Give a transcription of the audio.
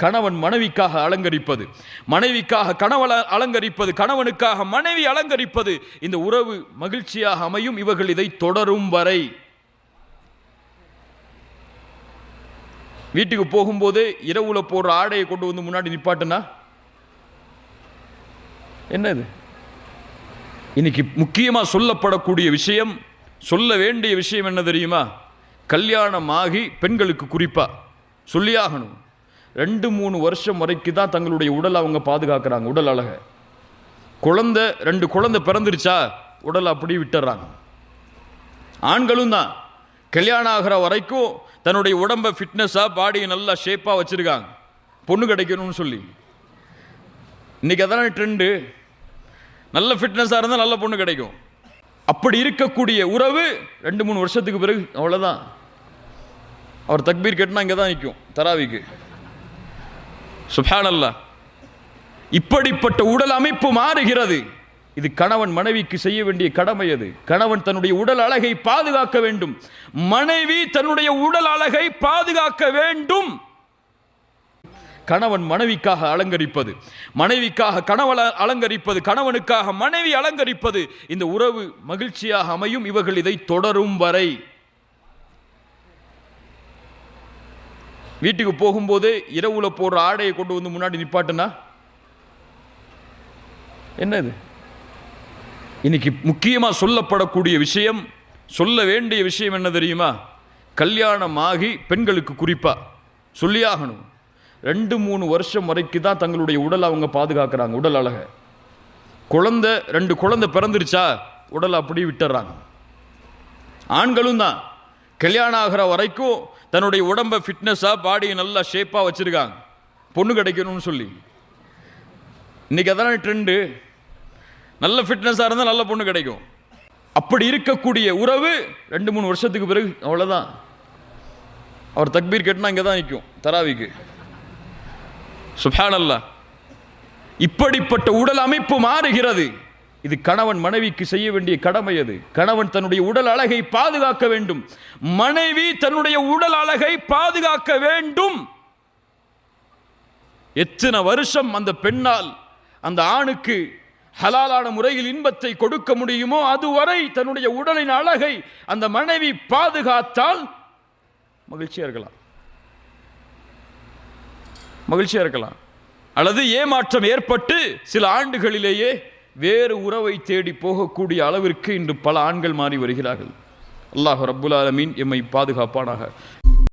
கணவன் மனைவிக்காக அலங்கரிப்பது, மனைவிக்காக கணவன் அலங்கரிப்பது, கணவனுக்காக மனைவி அலங்கரிப்பது, இந்த உறவு மகிழ்ச்சியாக அமையும். இவர்கள் இதை தொடரும் வரை. வீட்டுக்கு போகும்போது இரவுல போடுற ஆடையை கொண்டு வந்து முன்னாடி நிப்பாட்டுனா என்னது? இன்னைக்கு முக்கியமா சொல்லப்படக்கூடிய விஷயம், சொல்ல வேண்டிய விஷயம் என்ன தெரியுமா? கல்யாணமாகி பெண்களுக்கு குறிப்பா சொல்லியாகணும், 2-3 வருஷம் வரைக்கும் தான் தங்களுடைய உடலை அவங்க பாதுகாக்கிறாங்க. உடல் அழக, குழந்தை 2 குழந்தை பிறந்துருச்சா உடலை அப்படி விட்டுறாங்க. ஆண்களும் தான் கல்யாணம் ஆகிற வரைக்கும் தன்னுடைய உடம்பை ஃபிட்னஸாக, பாடியை நல்லா ஷேப்பாக வச்சுருக்காங்க, பொண்ணு கிடைக்கணும்னு சொல்லி. இன்றைக்கி அதான ட்ரெண்டு. நல்ல ஃபிட்னஸாக இருந்தால் நல்ல பொண்ணு கிடைக்கும். அப்படி இருக்கக்கூடிய உறவு 2-3 வருஷத்துக்கு பிறகு அவ்வளோதான். அவர் தக்பீர் கேட்டுனா இங்கே தான் நிற்கும் தராவிக்கு. சுப்ஹானல்லாஹ். இப்படிப்பட்ட உடல் அமைப்பு மாறுகிறது. இது கணவன் மனைவிக்கு செய்ய வேண்டிய கடமை. அது கணவன் தன்னுடைய உடல் அழகை பாதுகாக்க வேண்டும், மனைவி தன்னுடைய உடல் அழகை பாதுகாக்க வேண்டும். கணவன் மனைவிக்காக அலங்கரிப்பது, மனைவிக்காக கணவன் அலங்கரிப்பது, கணவனுக்காக மனைவி அலங்கரிப்பது, இந்த உறவு மகிழ்ச்சியாக அமையும். இவர்கள் இதை தொடரும் வரை. வீட்டுக்கு போகும்போது இரவுல போடுற ஆடையை கொண்டு வந்து முன்னாடி நிப்பாட்டுனா என்னது? இன்னைக்கு முக்கியமா சொல்லப்படக்கூடிய விஷயம், சொல்ல வேண்டிய விஷயம் என்ன தெரியுமா? கல்யாணமாகி பெண்களுக்கு குறிப்பா சொல்லியாகணும், 2-3 வருஷம் வரைக்கும் தான் தங்களுடைய உடலை அவங்க பாதுகாக்கிறாங்க. உடல் அழக, குழந்தை 2 குழந்தை பிறந்துருச்சா உடலை அப்படி விட்டுறாங்க. ஆண்களும் தான் கல்யாணம் ஆகிற வரைக்கும் தன்னுடைய உடம்பை ஃபிட்னஸாக, பாடியை நல்லா ஷேப்பாக வச்சுருக்காங்க, பொண்ணு கிடைக்கணும்னு சொல்லி. இன்றைக்கி அதான ட்ரெண்டு. நல்ல ஃபிட்னஸாக இருந்தால் நல்ல பொண்ணு கிடைக்கும். அப்படி இருக்கக்கூடிய உறவு 2-3 வருஷத்துக்கு பிறகு அவ்வளோதான். அவர் தக்பீர் கேட்டுனா இங்கே தான் நிற்கும் தராவிக்கு. சுப்ஹானல்லாஹ். இப்படிப்பட்ட உடல் அமைப்பு மாறுகிறது. இது கணவன் மனைவிக்கு செய்ய வேண்டிய கடமை. அது கணவன் தன்னுடைய உடல் அழகை பாதுகாக்க வேண்டும், மனைவி தன்னுடைய உடல் அழகை பாதுகாக்க வேண்டும். எத்தனை வருஷம் அந்த பெண்ணால் அந்த ஆணுக்கு ஹலாலான முறையில் இன்பத்தை கொடுக்க முடியுமோ அதுவரை தன்னுடைய உடலின் அழகை அந்த மனைவி பாதுகாத்தால் மகிழ்ச்சியா இருக்கலாம், மகிழ்ச்சியா இருக்கலாம். அல்லது ஏமாற்றம் ஏற்பட்டு சில ஆண்டுகளிலேயே வேறு உறவை தேடி போகக்கூடிய அளவிற்கு இன்று பல ஆண்கள் மாறி வருகிறார்கள். அல்லாஹ் ரப்புல் ஆலமீன் எம்மை பாதுகாப்பானாக.